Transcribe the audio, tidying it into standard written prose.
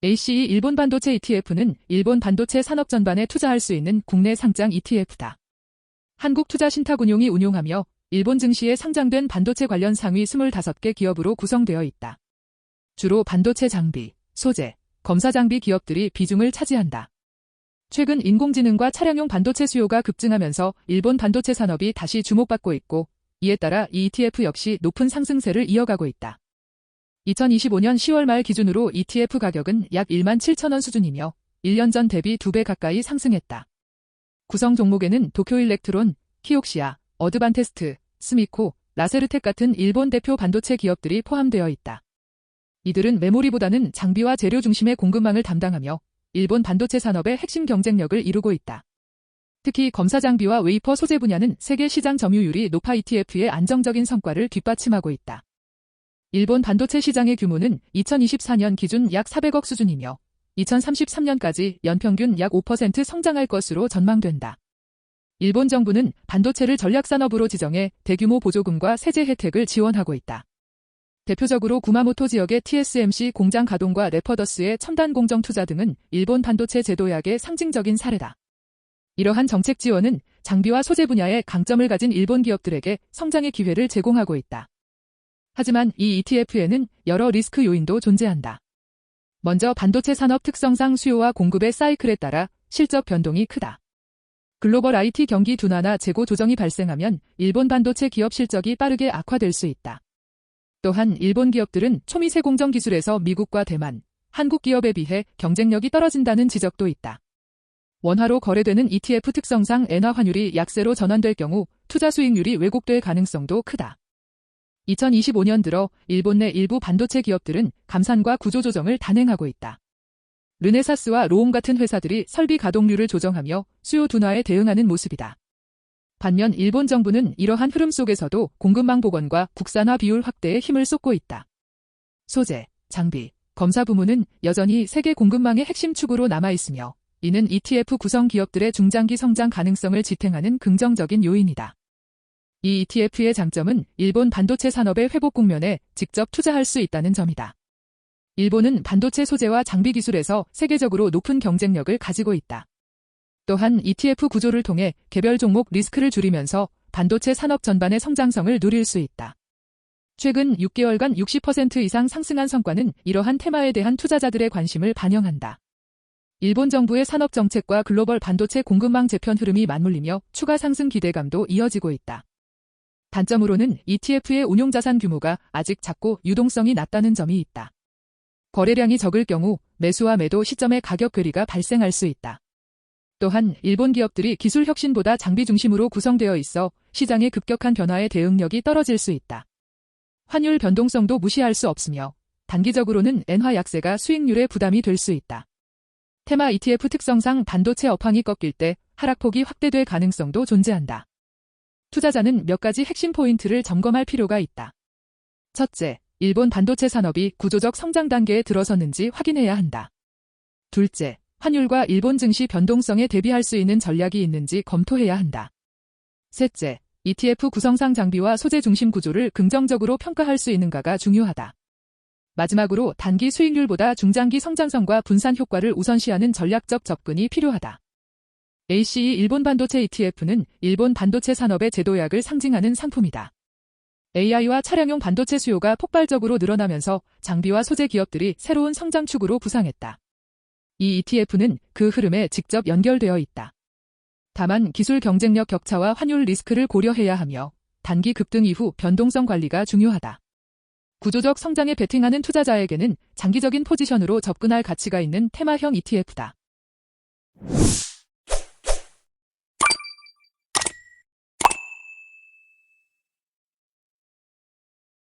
ACE 일본 반도체 ETF는 일본 반도체 산업 전반에 투자할 수 있는 국내 상장 ETF다. 한국투자신탁운용이 운용하며 일본 증시에 상장된 반도체 관련 상위 25개 기업으로 구성되어 있다. 주로 반도체 장비, 소재, 검사 장비 기업들이 비중을 차지한다. 최근 인공지능과 차량용 반도체 수요가 급증하면서 일본 반도체 산업이 다시 주목받고 있고, 이에 따라 이 ETF 역시 높은 상승세를 이어가고 있다. 2025년 10월 말 기준으로 ETF 가격은 약 17,000원 수준이며 1년 전 대비 2배 가까이 상승했다. 구성 종목에는 도쿄일렉트론, 키옥시아, 어드반테스트, 스미코, 라세르텍 같은 일본 대표 반도체 기업들이 포함되어 있다. 이들은 메모리보다는 장비와 재료 중심의 공급망을 담당하며 일본 반도체 산업의 핵심 경쟁력을 이루고 있다. 특히 검사 장비와 웨이퍼 소재 분야는 세계 시장 점유율이 높아 ETF의 안정적인 성과를 뒷받침하고 있다. 일본 반도체 시장의 규모는 2024년 기준 약 400억 수준이며 2033년까지 연평균 약 5% 성장할 것으로 전망된다. 일본 정부는 반도체를 전략산업으로 지정해 대규모 보조금과 세제 혜택을 지원하고 있다. 대표적으로 구마모토 지역의 TSMC 공장 가동과 레퍼더스의 첨단 공정 투자 등은 일본 반도체 제도약의 상징적인 사례다. 이러한 정책 지원은 장비와 소재 분야에 강점을 가진 일본 기업들에게 성장의 기회를 제공하고 있다. 하지만 이 ETF에는 여러 리스크 요인도 존재한다. 먼저 반도체 산업 특성상 수요와 공급의 사이클에 따라 실적 변동이 크다. 글로벌 IT 경기 둔화나 재고 조정이 발생하면 일본 반도체 기업 실적이 빠르게 악화될 수 있다. 또한 일본 기업들은 초미세 공정 기술에서 미국과 대만, 한국 기업에 비해 경쟁력이 떨어진다는 지적도 있다. 원화로 거래되는 ETF 특성상 엔화 환율이 약세로 전환될 경우 투자 수익률이 왜곡될 가능성도 크다. 2025년 들어 일본 내 일부 반도체 기업들은 감산과 구조조정을 단행하고 있다. 르네사스와 로옹 같은 회사들이 설비 가동률을 조정하며 수요 둔화에 대응하는 모습이다. 반면 일본 정부는 이러한 흐름 속에서도 공급망 복원과 국산화 비율 확대에 힘을 쏟고 있다. 소재, 장비, 검사 부문은 여전히 세계 공급망의 핵심 축으로 남아있으며 이는 ETF 구성 기업들의 중장기 성장 가능성을 지탱하는 긍정적인 요인이다. 이 ETF의 장점은 일본 반도체 산업의 회복 국면에 직접 투자할 수 있다는 점이다. 일본은 반도체 소재와 장비 기술에서 세계적으로 높은 경쟁력을 가지고 있다. 또한 ETF 구조를 통해 개별 종목 리스크를 줄이면서 반도체 산업 전반의 성장성을 누릴 수 있다. 최근 6개월간 60% 이상 상승한 성과는 이러한 테마에 대한 투자자들의 관심을 반영한다. 일본 정부의 산업 정책과 글로벌 반도체 공급망 재편 흐름이 맞물리며 추가 상승 기대감도 이어지고 있다. 단점으로는 ETF의 운용자산 규모가 아직 작고 유동성이 낮다는 점이 있다. 거래량이 적을 경우 매수와 매도 시점의 가격 괴리가 발생할 수 있다. 또한 일본 기업들이 기술 혁신보다 장비 중심으로 구성되어 있어 시장의 급격한 변화에 대응력이 떨어질 수 있다. 환율 변동성도 무시할 수 없으며 단기적으로는 엔화 약세가 수익률에 부담이 될 수 있다. 테마 ETF 특성상 반도체 업황이 꺾일 때 하락폭이 확대될 가능성도 존재한다. 투자자는 몇 가지 핵심 포인트를 점검할 필요가 있다. 첫째, 일본 반도체 산업이 구조적 성장 단계에 들어섰는지 확인해야 한다. 둘째, 환율과 일본 증시 변동성에 대비할 수 있는 전략이 있는지 검토해야 한다. 셋째, ETF 구성상 장비와 소재 중심 구조를 긍정적으로 평가할 수 있는가가 중요하다. 마지막으로 단기 수익률보다 중장기 성장성과 분산 효과를 우선시하는 전략적 접근이 필요하다. ACE 일본 반도체 ETF는 일본 반도체 산업의 제도약을 상징하는 상품이다. AI와 차량용 반도체 수요가 폭발적으로 늘어나면서 장비와 소재 기업들이 새로운 성장축으로 부상했다. 이 ETF는 그 흐름에 직접 연결되어 있다. 다만 기술 경쟁력 격차와 환율 리스크를 고려해야 하며 단기 급등 이후 변동성 관리가 중요하다. 구조적 성장에 베팅하는 투자자에게는 장기적인 포지션으로 접근할 가치가 있는 테마형 ETF다.